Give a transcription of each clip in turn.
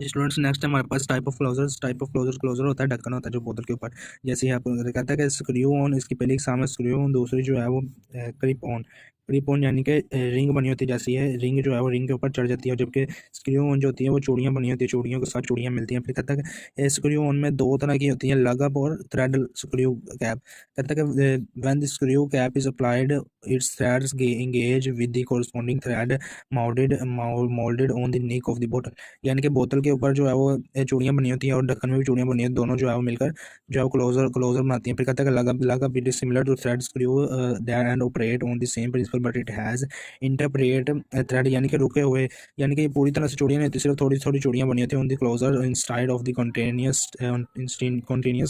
Students next हमारे पास type of closure होता है, ढक्कन होता है जो बोतल के ऊपर। जैसे यहाँ पर कहता है कि स्क्रू ऑन, इसकी पहली एग्जाम है स्क्रू ऑन, दूसरी जो है वो क्लिप ऑन यानी कि रिंग बनी होती है, जैसी है रिंग जो है वो रिंग के ऊपर चढ़ जाती है, जबकि स्क्रू ऑन जो होती है वो चूड़ियाँ बनी होती है, चूड़ियों के साथ चूड़ियाँ मिलती हैं। फिर कहता है कि स्क्रू ऑन में दो तरह की होती हैं, लग अप और थ्रेड स्क्रू कैप। कहता है कि when the screw cap is applied it's threads engage with the corresponding thread moulded on the neck of the बोतल। यानी कि बोतल के ऊपर जो है वो चूड़ियाँ बनी होती हैं और ढक्कन में भी चूड़ियाँ बनी होती हैं, दोनों जो है वो मिलकर जो है वो क्लोजर बनाती हैं। फिर कहता है कि लगा it is similar to thread screw that and operate on the same principle but it has interpret thread, यानी कि रुके हुए, यानी कि पूरी तरह से चूड़ियाँ नहीं होती, सिर्फ थोड़ी थोड़ी चूड़ियाँ बनी होती हैं on the closure inside of the continuous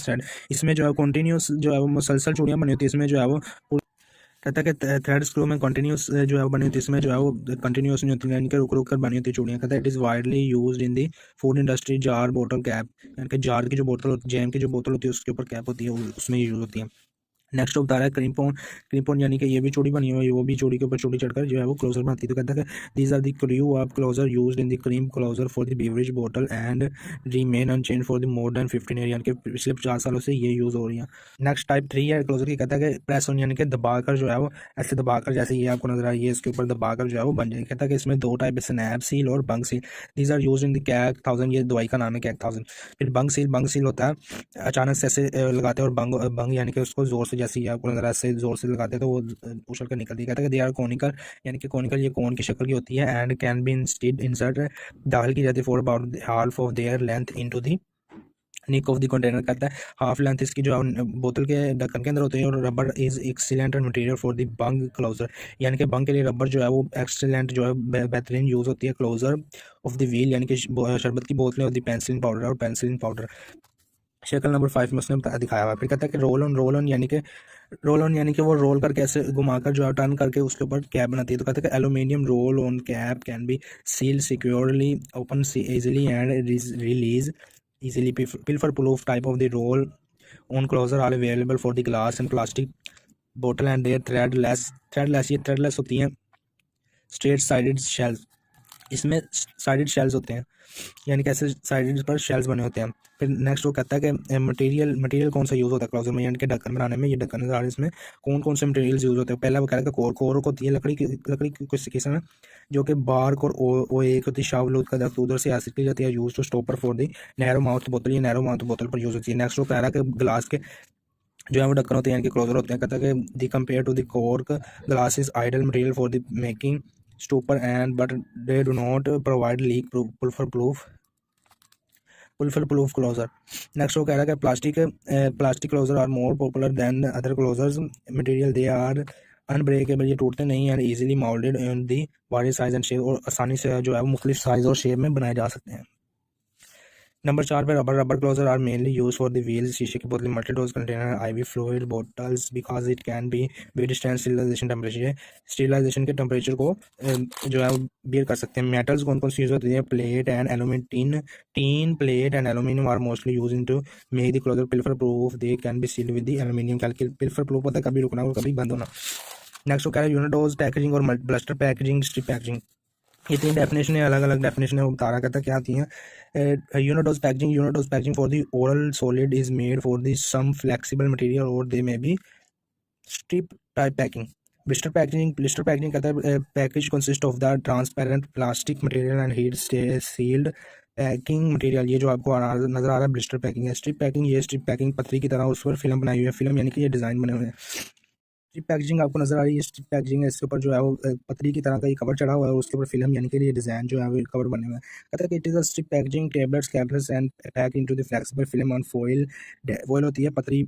thread. इसमें जो है कॉन्टिन्यूस जो है वो मुसलसल चूड़ियाँ बनी होती है, इसमें जो है वो कहता है कि थ्रेड स्क्रू में कंटिन्यूस जो है वो बनी होती है, इसमें जो है वो कंटिन्यूस नहीं होती, यानी कि रुक रुक कर बनी होती है चूड़ियाँ। कहता है it is widely used in the food industry jar bottle cap, यानी कि जार की जो बोतल होती है, जैम की जो बोतल होती है उसके ऊपर कैप होती है, उसमें यूज़ होती है। नेक्स्ट बता रहा है क्रीम पोन यानी कि ये भी चूड़ी बनी हुई है, वो भी चूड़ी के ऊपर चूड़ी चढ़कर जो है वो क्लोजर बनाती है। तो कहता है कि these are the crew of closure used in the cream closure for the beverage bottle and remain unchange for the more than 15 year, यानी कि पिछले 50 सालों से ये यूज़ हो रही है। नेक्स्ट टाइप 3 है क्लोजर की, कहता है कि प्रेस ऑन, यानी कि दबाकर जो है वो ऐसे दबाकर, जैसे ये आपको नजर आ रही है इसके ऊपर दबाकर जो है वो बन जाएगी। कहता है कि इसमें दो टाइप है, स्नैप सील और bung seal. These are use in the cake 1000, ये दवाई का नाम है कैक 1000। फिर बंग सील होता है अचानक से ऐसे लगाते हैं, और बंग बंग यानी कि उसको जोर से, जैसे आपको नजर से जोर से लगाते हैं तो वो उछल कर निकलती है। कहता है कि दे आर कॉनिकल, यानी कि कॉनिकल ये कोन की शक्ल की होती है, एंड कैन बी इंसर्ट दाखिल की जाती है for about half of their length into the nick of the container. कहता है हाफ लेंथ इसकी जो है बोतल के ढक्कन के अंदर होती है, और rubber is excellent material for the Bang closure, यानी कि बंग के लिए रबर जो है वो एक्सीलेंट जो है बेहतरीन यूज़ होती है। क्लोजर ऑफ द व्हील, यानी कि शरबत की बोतलें होती है पेंसिलिन पाउडर, और पेंसिलिन पाउडर शक्ल नंबर 5 में उसने दिखाया हुआ है। फिर कहता है कि रोल ऑन यानी कि वो रोल करके ऐसे घुमाकर जो है टर्न करके उसके ऊपर कैप बनाती है। तो कहते हैं कि aluminium roll on cap can be seal securely open easily and release easily. Pilfer proof type of the roll on closer are available for the glass and plastic bottle and their threadless ये threadless होती हैं straight sided shells, इसमें sided shells होते हैं, यानी कि ऐसे sided पर शेल्स बने होते हैं। फिर नेक्स्ट वो कहता है कि मटेरियल कौन सा यूज़ होता है क्लोजर में, यानी कि ढक्कन बनाने में, ये ढक्कन नजर आ रहा है इसमें कौन कौन से मटेरियल्स यूज़ होते हैं। पहला वो कह रहा है कि कोर को होती है लकड़ी की कुछ किस्म है, जो कि बार्क और ओ एक होती है शाहबलूत का दरख्त, उधर से हासिल की जाती है, use to stopper for the narrow mouth बोतल, ये नैरो माउथ बोतल पर यूज़ होती है। नेक्स्ट वो कह रहा है कि ग्लास के जो है वो ढक्कन होते हैं, यानी कि क्लोजर होते हैं। कहता है कि the compare to the cork glass is ideal material for the making stopper and but they do not provide leak proof closure. Next वो कह रहा है कि plastic closure are more popular than other closures material, they are unbreakable, ये टूटते नहीं हैं, easily moulded in the various size and shape, और आसानी से जो है वो मुख्तलिफ साइज और शेप में बनाए जा सकते हैं। नंबर 4 पे rubber closure are mainly use for the wheel, शीशे की बोतल, multidose container, IV fluid bottles because it can be withstand sterilisation temperature, sterilisation के टेम्परेचर को जो है बियर कर सकते हैं। मेटल्स कौन कौन सी यूज होती है, plate and aluminium, tin plate and aluminium are mostly use in to make the closure pilfer proof, they can be sealed with the aluminium, pilfer proof होता है कभी रुकना और कभी बंद होना। नेक्स्ट वो कह रहा है यूनिडोज पैकेजिंग और ब्लस्टर पैकेजिंग, स्ट्रिप पैकेजिंग, ये तीन डेफिनेशन है, अलग अलग डेफिनेशन है, वो बता रहा कहता क्या आती हैं। Unidose packaging for the oral solid is made for the some flexible material और they may be strip type packing. Blister packaging कहता है package consist of the transparent plastic material and heat sealed packing material, ये जो आपको नजर आ रहा है ब्लिस्टर पैकिंग है। स्ट्रिप पैकिंग पतरी की तरह उस पर फिल्म बनाई हुई है, फिल्म यानी कि ये डिज़ाइन बने हुए हैं। स्ट्रिप पैकेजिंग आपको नजर आ रही है, स्ट्रिप पैकेजिंग है, इसके ऊपर जो है वो पतरी की तरह का ये कवर चढ़ा हुआ है, और उसके ऊपर फिल्म यानी कि ये डिजाइन जो है वो कवर बने हुए हैं। कहता है कि it is a strip packaging tablets capsules and pack into the flexible film on foil होती है पतरी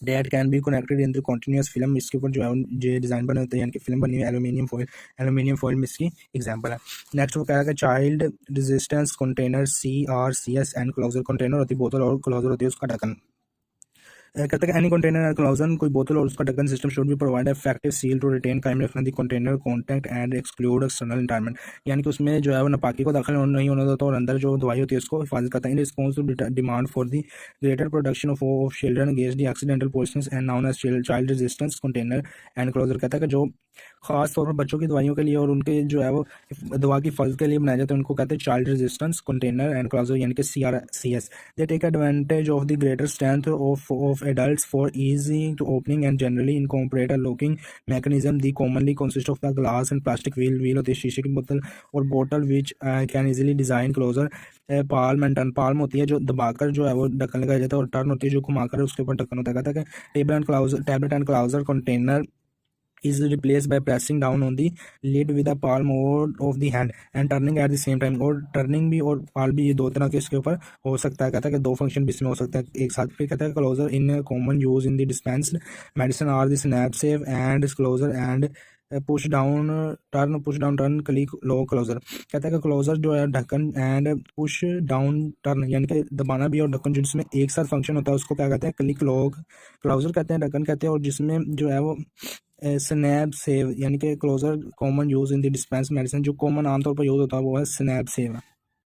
date can be connected in the continuous film, इसके ऊपर जो है जो डिजाइन बने होते हैं, यानी कि फिल्म बनी हुई है एल्यूमिनियम फॉइल में इसकी एग्जांपल है। नेक्स्ट वो कह रहा है कि child resistance container CRCS and closure container होती है बोतल, और क्लोजर होती है उसका ढक्कन। कहता है एनी कंटेनर क्लोजन, कोई बोतल और उसका ढक्कन system should be provide effective seal to retain कायम रखना the container contact and exclude external environment, यानी कि उसमें जो है वो नापाकी को दाखिल नहीं होने देता और अंदर जो दवाई होती है उसको हिफाजत करता है। In response to demand for the greater production of children against the accidental poisoning and known as child resistance container and closure, कहता है कि जो खास तौर पर बच्चों की दवाइयों के लिए और उनके जो है वो दवा की हिफाजत के लिए बनाए जाते हैं उनको कहते हैं child resistance container and closure, यानी कि CRCS। They take advantage of the greater strength of adults for easy to opening and generally incorporate a locking mechanism. The commonly consist of the glass and plastic wheel होती है शीशे की बोतल और बोतल which can easily design closer palm and turn. Palm होती है जो दबाकर जो है वो ढक्कन लगाया जाता है और टर्न होती है जो घुमाकर उसके ऊपर ढक्कन होता है। कहता है कि tablet and closure container is replaced by pressing down on the lid with the palm of the hand and turning at the same time। और टर्निंग भी और पाल भी ये दो तरह के इसके ऊपर हो सकता है। कहता है कि दो फंक्शन भी इसमें हो सकता है एक साथ। फिर कहता है closure in common use in the dispensed medicine are the snap save and closure and push down turn click लो क्लोजर। कहता है कि क्लोजर जो है ढक्कन एंड पुश डाउन टर्न यानी कि दबाना भी और ढक्कन जिसमें एक साथ फंक्शन होता है उसको क्या कहते हैं, क्लिक लॉक क्लोजर कहते हैं, ढक्कन कहते हैं। और जिसमें जो है वो स्नैप सेव यानी कि closure common use in the dispense medicine, जो कॉमन आमतौर पर यूज होता है वो है स्नैप सेव।